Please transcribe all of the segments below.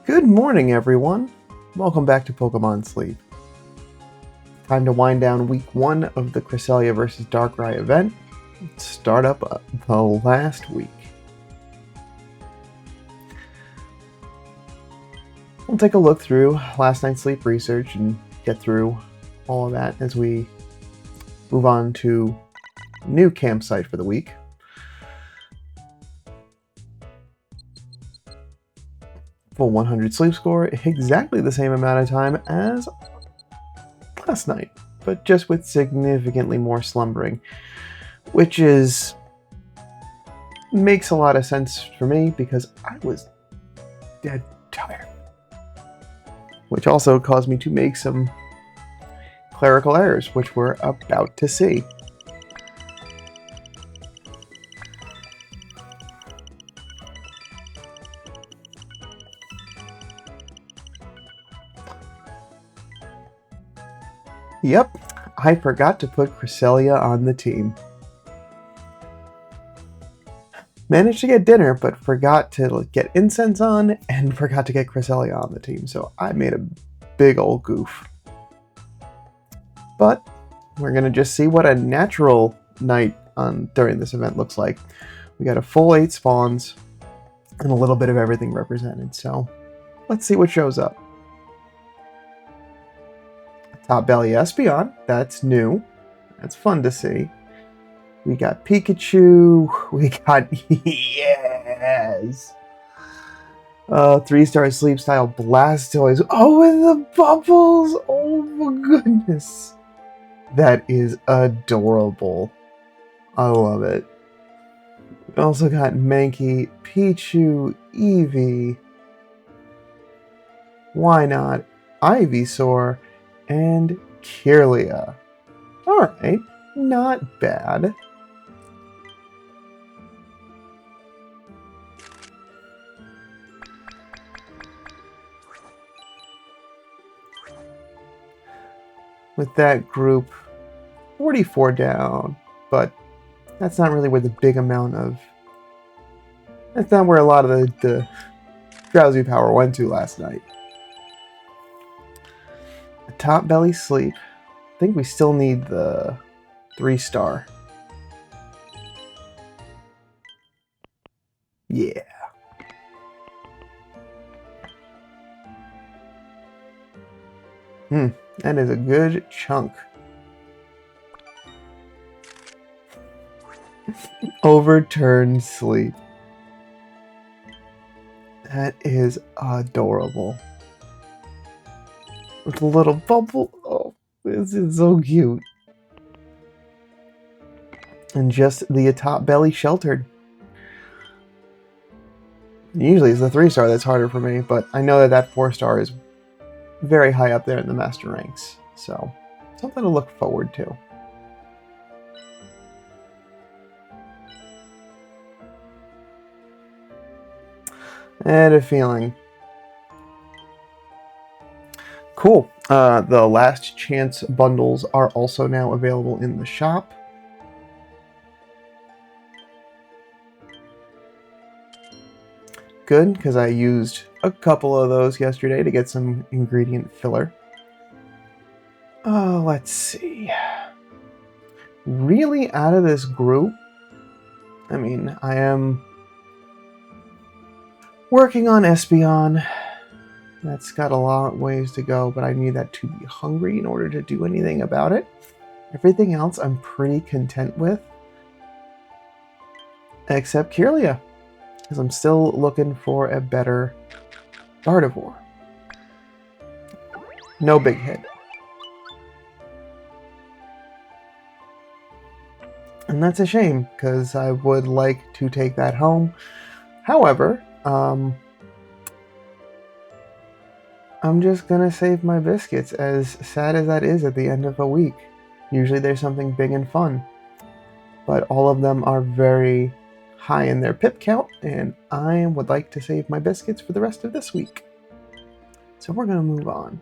Good morning, everyone. Welcome back to Pokémon Sleep. Time to wind down week 1 of the Cresselia vs. Darkrai event. Start up the last week. We'll take a look through last night's sleep research and get through all of that as we move on to new campsite for the week. Full 100 sleep score, exactly the same amount of time as last night, but just with significantly more slumbering, which makes a lot of sense for me because I was dead tired, which also caused me to make some clerical errors, which we're about to see. Yep, I forgot to put Cresselia on the team. Managed to get dinner, but forgot to get incense on and forgot to get Cresselia on the team, so I made a big old goof. But we're going to just see what a natural night during this event looks like. We got a full 8 spawns and a little bit of everything represented, so let's see what shows up. Top Belly Espeon, that's new. That's fun to see. We got Pikachu. We got yes. 3-star Sleep Style Blastoise. Oh, and the bubbles. Oh my goodness. That is adorable. I love it. We also got Mankey, Pichu, Eevee. Why not? Ivysaur. And Kirlia. Alright, not bad. With that group, 44 down, but that's not really where the big amount of... That's not where a lot of the drowsy power went to last night. Top Belly Sleep. I think we still need the 3-star. Yeah. That is a good chunk. Overturned Sleep. That is adorable. With a little bubble. Oh, this is so cute. And just the top belly sheltered. Usually it's the 3-star that's harder for me, but I know that 4-star is very high up there in the master ranks. So, something to look forward to. And a feeling. Cool. The last chance bundles are also now available in the shop. Good, because I used a couple of those yesterday to get some ingredient filler. Let's see. Really out of this group, I mean, I am working on Espeon. That's got a lot of ways to go, but I need that to be hungry in order to do anything about it. Everything else I'm pretty content with. Except Kirlia, because I'm still looking for a better Gardevoir. No big hit. And that's a shame, because I would like to take that home. However, I'm just gonna save my biscuits, as sad as that is at the end of a week. Usually there's something big and fun, but all of them are very high in their pip count, and I would like to save my biscuits for the rest of this week. So we're gonna move on.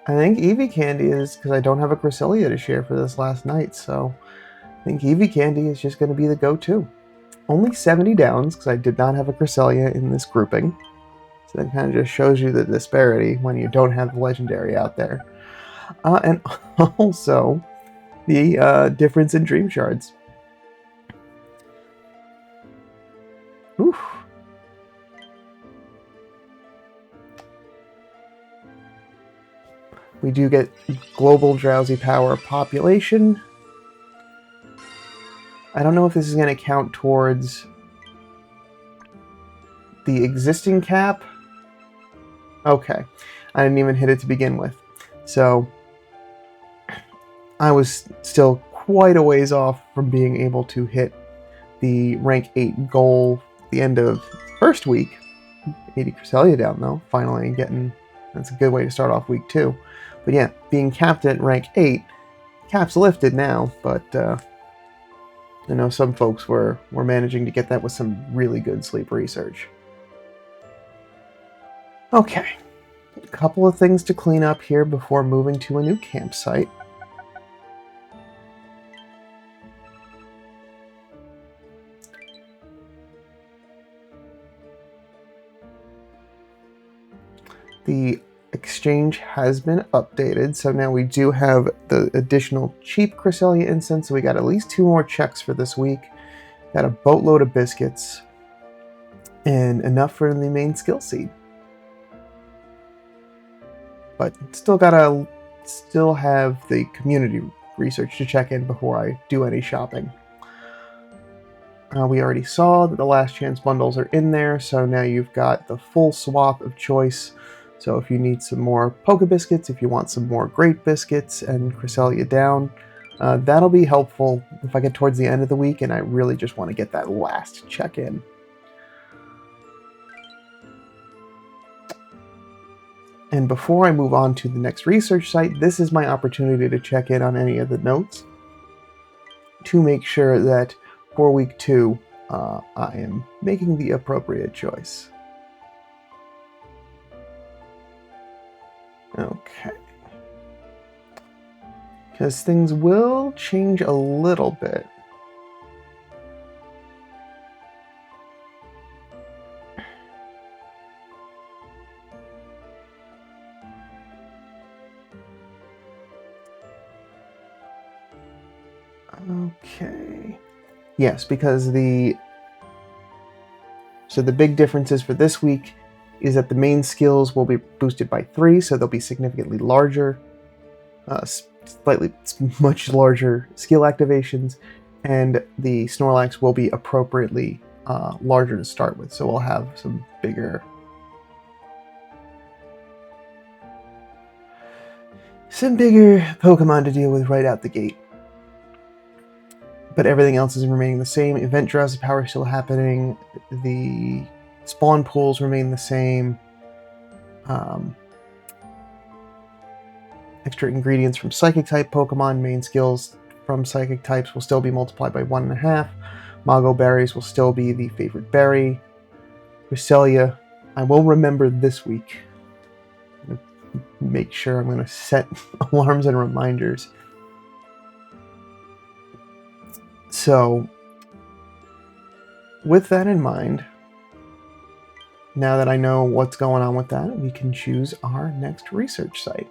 I think Eevee candy is because I don't have a Cresselia to share for this last night, so I think Eevee Candy is just going to be the go-to. Only 70 downs, because I did not have a Cresselia in this grouping. So that kind of just shows you the disparity when you don't have the Legendary out there. And also the difference in Dream Shards. Oof. We do get Global Drowsy Power Population. I don't know if this is going to count towards the existing cap. Okay. I didn't even hit it to begin with. So I was still quite a ways off from being able to hit the rank 8 goal at the end of first week. 80 Cresselia down though, finally getting, that's a good way to start off week 2. But yeah, being capped at rank 8, cap's lifted now, but I know some folks were managing to get that with some really good sleep research. Okay, a couple of things to clean up here before moving to a new campsite. The exchange has been updated, so now we do have the additional cheap Cresselia incense, so we got at least 2 more checks for this week. Got a boatload of biscuits, and enough for the main skill seed. But still have the community research to check in before I do any shopping. We already saw that the last chance bundles are in there, so now you've got the full swath of choice. So if you need some more Poke Biscuits, if you want some more Great Biscuits and Cresselia down, that'll be helpful if I get towards the end of the week and I really just want to get that last check-in. And before I move on to the next research site, this is my opportunity to check in on any of the notes to make sure that for week 2, I am making the appropriate choice. Okay. Because things will change a little bit. Okay. Yes, because the big differences for this week is that the main skills will be boosted by 3, so they'll be significantly larger, much larger skill activations, and the Snorlax will be appropriately larger to start with, so we'll have some bigger Pokemon to deal with right out the gate. But everything else is remaining the same. Event Drowsy Power is still happening. The spawn pools remain the same. Extra ingredients from Psychic type Pokemon, main skills from Psychic types will still be multiplied by 1.5. Mago Berries will still be the favorite berry. Cresselia, I will remember this week. I'm gonna make sure I'm going to set alarms and reminders. So, with that in mind, now that I know what's going on with that, we can choose our next research site.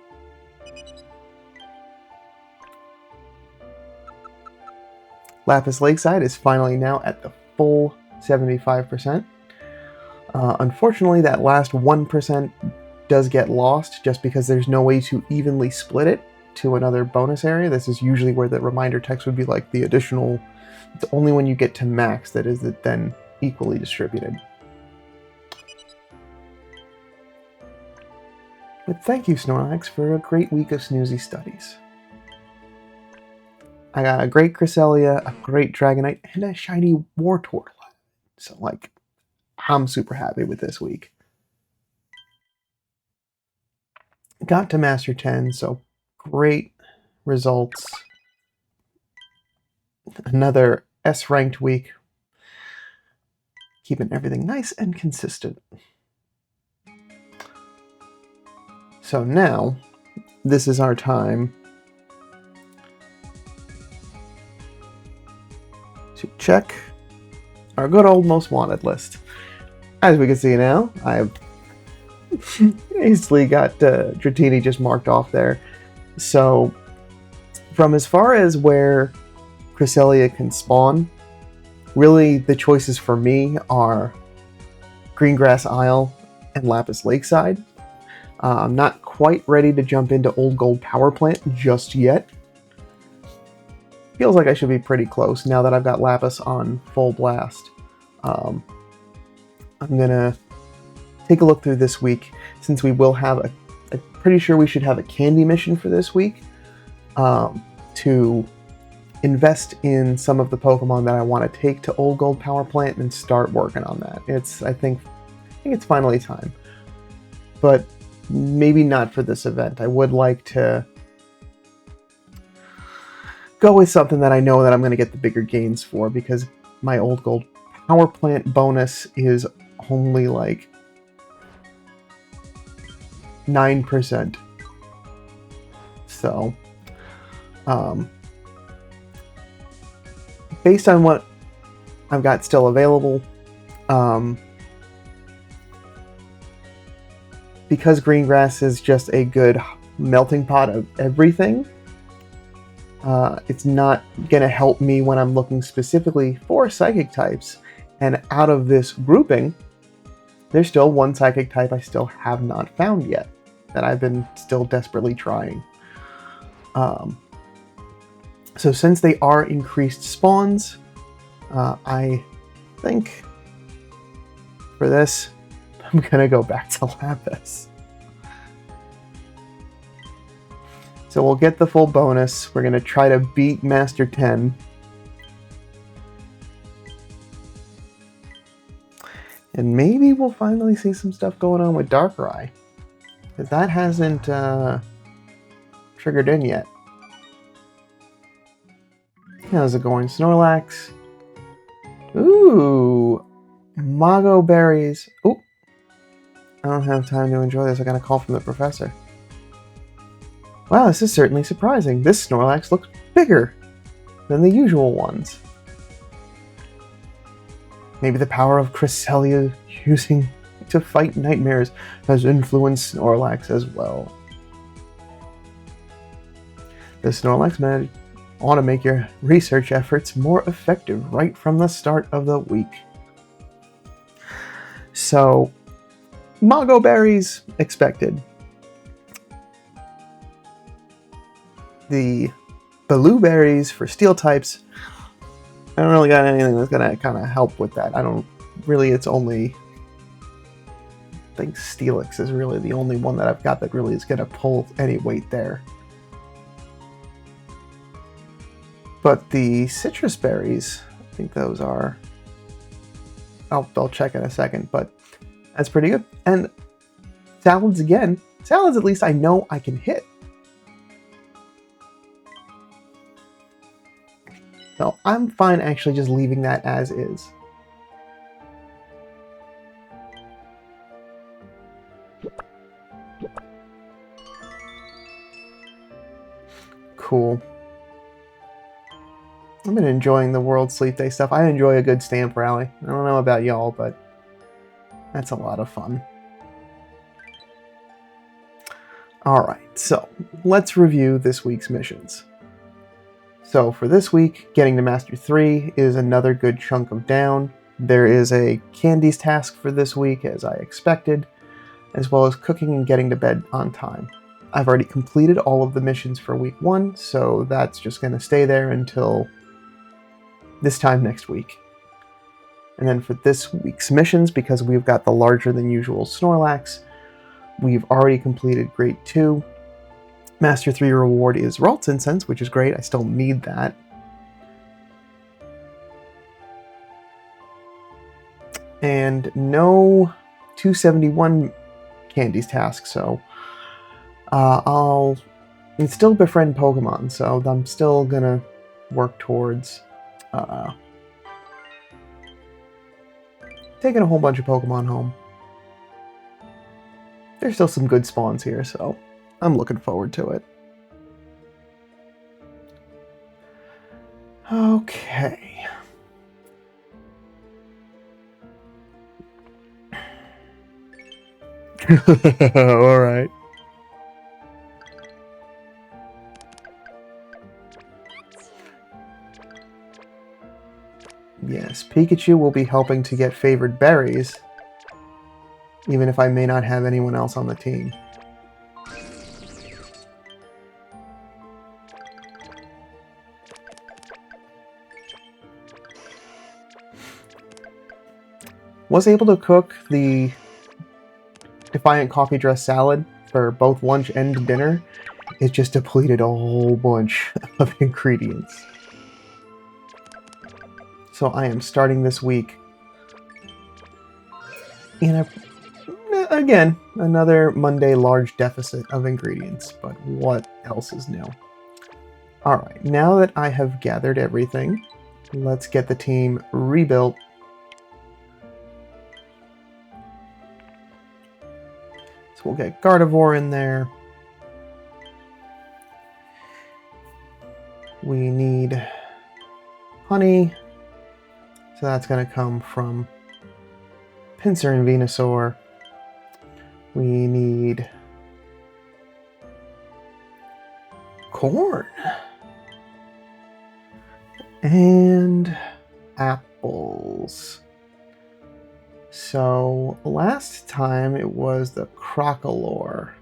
Lapis Lakeside is finally now at the full 75%. Unfortunately, that last 1% does get lost just because there's no way to evenly split it to another bonus area. This is usually where the reminder text would be like the additional. It's only when you get to max that is it then equally distributed. But thank you, Snorlax, for a great week of snoozy studies. I got a great Cresselia, a great Dragonite, and a shiny Wartortle. So, like, I'm super happy with this week. Got to Master 10, so great results. Another S-ranked week. Keeping everything nice and consistent. So now, this is our time to check our good old most wanted list. As we can see now, I've hastily got Dratini just marked off there. So, from as far as where Cresselia can spawn, really the choices for me are Greengrass Isle and Lapis Lakeside. I'm not quite ready to jump into Old Gold Power Plant just yet. Feels like I should be pretty close now that I've got Lapis on full blast. I'm gonna take a look through this week, since we will have I'm pretty sure we should have a candy mission for this week, to invest in some of the Pokemon that I want to take to Old Gold Power Plant and start working on that. I think it's finally time. But maybe not for this event. I would like to go with something that I know that I'm going to get the bigger gains for, because my Old Gold Power Plant bonus is only like 9%. So, based on what I've got still available, because Greengrass is just a good melting pot of everything, it's not going to help me when I'm looking specifically for Psychic types. And out of this grouping, there's still one Psychic type I still have not found yet, that I've been still desperately trying. So since they are increased spawns, I think for this, I'm gonna go back to Lapis. So we'll get the full bonus. We're gonna try to beat Master 10. And maybe we'll finally see some stuff going on with Darkrai, because that hasn't triggered in yet. How's it going, Snorlax? Ooh, Mago Berries. Ooh, I don't have time to enjoy this. I got a call from the professor. Wow, this is certainly surprising. This Snorlax looks bigger than the usual ones. Maybe the power of Cresselia using to fight nightmares has influenced Snorlax as well. The Snorlax managed want to make your research efforts more effective right from the start of the week. So, Mago Berries expected. The Blueberries for Steel types, I don't really got anything that's going to kind of help with that. It's only, I think Steelix is really the only one that I've got that really is going to pull any weight there. But the citrus berries, I think those are... I'll check in a second, but that's pretty good. And salads again. Salads at least I know I can hit. So I'm fine actually just leaving that as is. Cool. I've been enjoying the World Sleep Day stuff. I enjoy a good stamp rally. I don't know about y'all, but that's a lot of fun. Alright, so let's review this week's missions. So for this week, getting to Master 3 is another good chunk of down. There is a candies task for this week, as I expected, as well as cooking and getting to bed on time. I've already completed all of the missions for week 1, so that's just going to stay there until this time next week. And then for this week's missions, because we've got the larger than usual Snorlax, we've already completed Grade 2. Master 3 reward is Ralts Incense, which is great. I still need that. And no 271 candies task, so I'll still befriend Pokemon, so I'm still gonna work towards taking a whole bunch of Pokemon home. There's still some good spawns here, so I'm looking forward to it. Okay. All right. Yes, Pikachu will be helping to get favored berries, even if I may not have anyone else on the team. Was able to cook the Defiant Coffee Dress salad for both lunch and dinner. It just depleted a whole bunch of ingredients. So I am starting this week in again, another Monday large deficit of ingredients, but what else is new? Alright, now that I have gathered everything, let's get the team rebuilt. So we'll get Gardevoir in there. We need honey. So that's going to come from Pinsir and Venusaur. We need corn. And apples. So last time it was the Crocolore.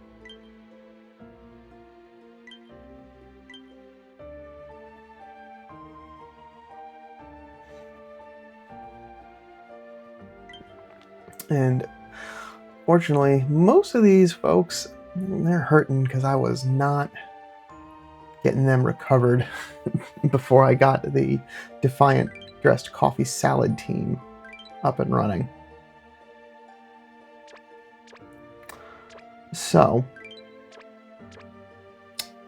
And fortunately, most of these folks, they're hurting because I was not getting them recovered before I got the Defiant Dressed Coffee Salad team up and running. So,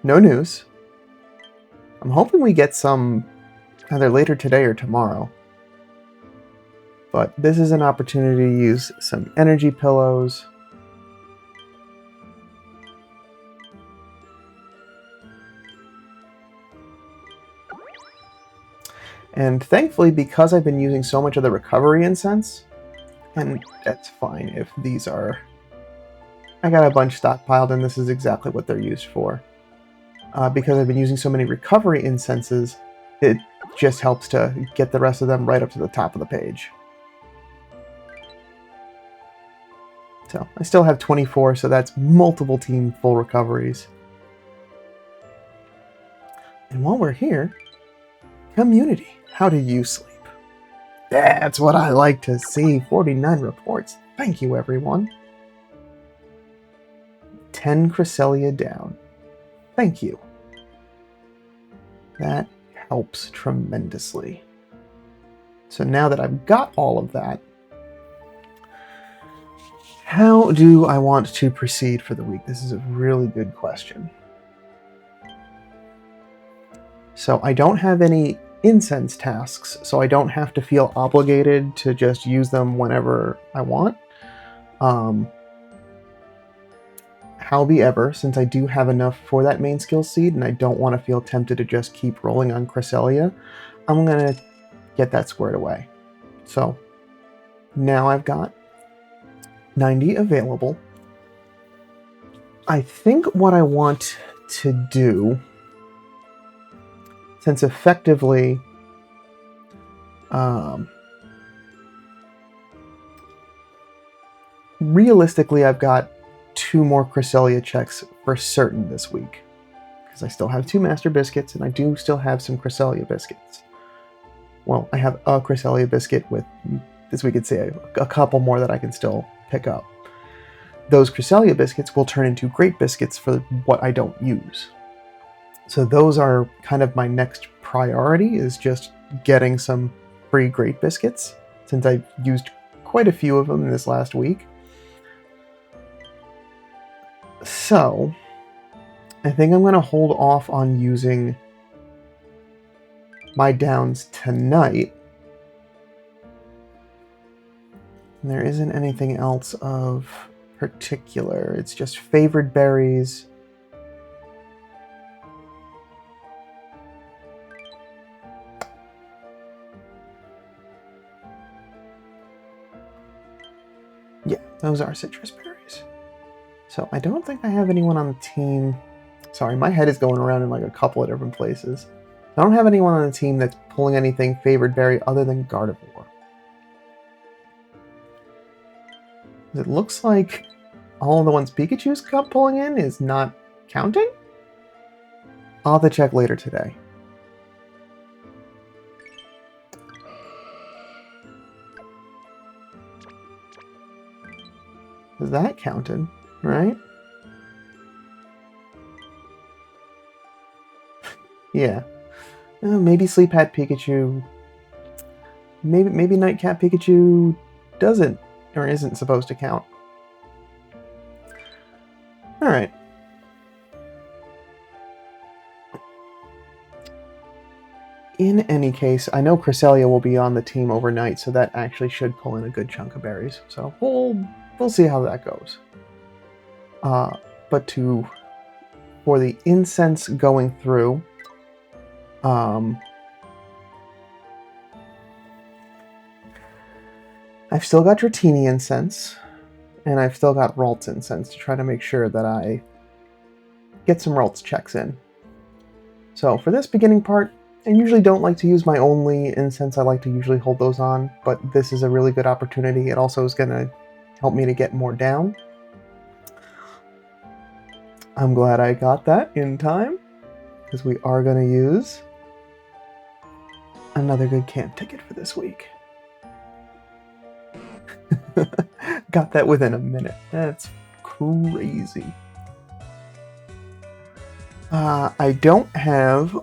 no news. I'm hoping we get some either later today or tomorrow. But this is an opportunity to use some energy pillows. And thankfully, because I've been using so much of the recovery incense, and that's fine if these are... I got a bunch stockpiled and this is exactly what they're used for. Because I've been using so many recovery incenses, it just helps to get the rest of them right up to the top of the page. So I still have 24, so that's multiple team full recoveries. And while we're here, community, how do you sleep? That's what I like to see. 49 reports. Thank you, everyone. 10 Cresselia down. Thank you. That helps tremendously. So now that I've got all of that, how do I want to proceed for the week? This is a really good question. So I don't have any incense tasks, so I don't have to feel obligated to just use them whenever I want. However, since I do have enough for that main skill seed and I don't want to feel tempted to just keep rolling on Cresselia, I'm going to get that squared away. So now I've got 90 available. I think what I want to do, since effectively realistically I've got 2 more Cresselia checks for certain this week, because I still have 2 Master Biscuits and I do still have some Cresselia biscuits. Well, I have a Cresselia biscuit with, as we could say, a couple more that I can still pick up. Those Cresselia biscuits will turn into Great Biscuits for what I don't use. So those are kind of my next priority, is just getting some free Great Biscuits, since I've used quite a few of them in this last week. So I think I'm going to hold off on using my downs tonight. And there isn't anything else of particular. It's just favored berries. Yeah, those are citrus berries. So I don't think I have anyone on the team. Sorry, my head is going around in like a couple of different places. I don't have anyone on the team that's pulling anything favored berry other than Gardevoir. It looks like all of the ones Pikachu's pulling in is not counting? I'll have to check later today. That counted, right? Yeah. Maybe Sleep Hat Pikachu... Maybe Nightcap Pikachu doesn't or isn't supposed to count. Alright. In any case, I know Cresselia will be on the team overnight, so that actually should pull in a good chunk of berries. So we'll see how that goes. But for the incense going through, I've still got Dratini incense, and I've still got Ralts incense to try to make sure that I get some Ralts checks in. So for this beginning part, I usually don't like to use my only incense. I like to usually hold those on, but this is a really good opportunity. It also is going to help me to get more down. I'm glad I got that in time, because we are going to use another good camp ticket for this week. Got that within a minute. That's crazy. I don't have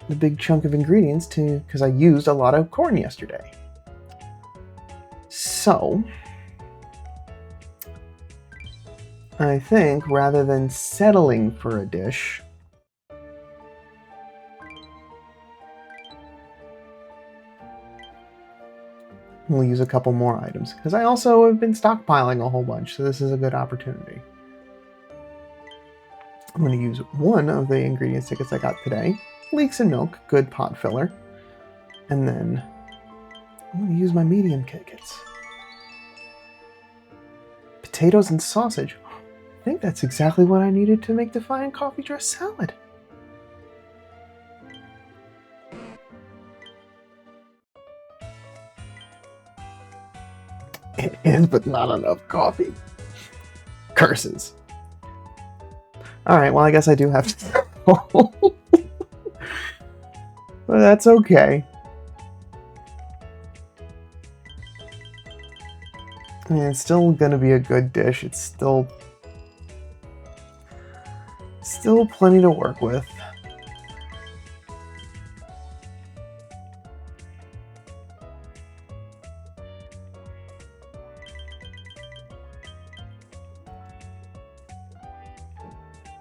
the big chunk of ingredients because I used a lot of corn yesterday. So I think rather than settling for a dish, we'll use a couple more items, because I also have been stockpiling a whole bunch, so this is a good opportunity. I'm going to use one of the ingredients tickets I got today. Leeks and milk, good pot filler. And then I'm going to use my medium tickets. Potatoes and sausage. I think that's exactly what I needed to make the fine coffee dress salad. It is, but not enough coffee. Curses. Alright, well, I guess I do have to... But that's okay. I mean, it's still gonna be a good dish. It's still plenty to work with.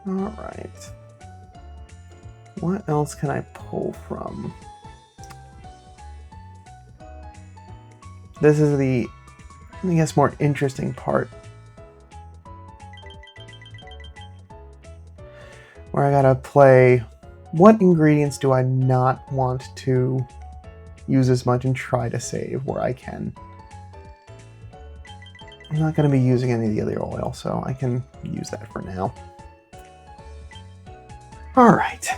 Alright. What else can I pull from? This is the, I guess, more interesting part. Where I gotta play, what ingredients do I not want to use as much and try to save where I can. I'm not gonna be using any of the other oil, so I can use that for now. Alright.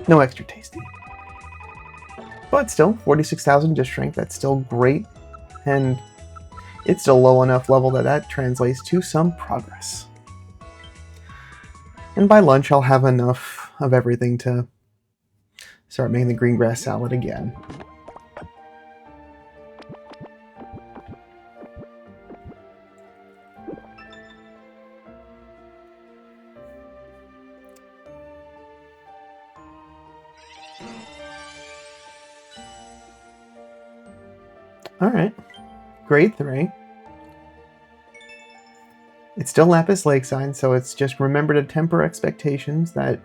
No extra tasty. But still, 46,000 dish strength, that's still great. And it's still low enough level that translates to some progress. And by lunch, I'll have enough of everything to start making the green grass salad again. Alright. Grade 3. It's still Lapis Lakeside, so it's just remember to temper expectations that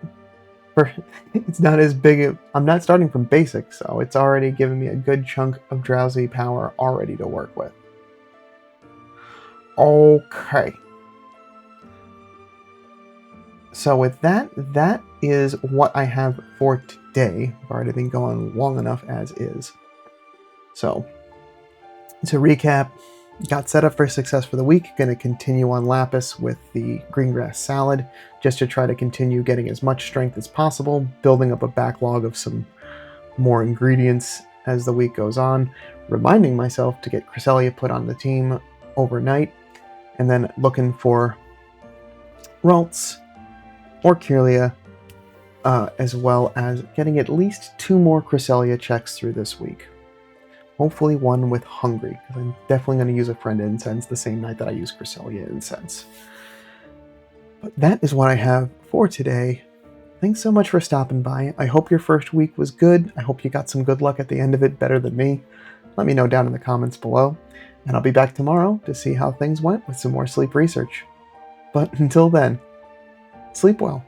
it's not as big. I'm not starting from basic, so it's already given me a good chunk of drowsy power already to work with. Okay. So with that is what I have for day. I've already been going long enough as is. So, to recap, got set up for success for the week. Going to continue on Lapis with the green grass salad, just to try to continue getting as much strength as possible, building up a backlog of some more ingredients as the week goes on, reminding myself to get Cresselia put on the team overnight, and then looking for Ralts or Kirlia, as well as getting at least 2 more Cresselia checks through this week. Hopefully one with Hungry, because I'm definitely going to use a friend incense the same night that I use Cresselia incense. But that is what I have for today. Thanks so much for stopping by. I hope your first week was good. I hope you got some good luck at the end of it, better than me. Let me know down in the comments below. And I'll be back tomorrow to see how things went with some more sleep research. But until then, sleep well.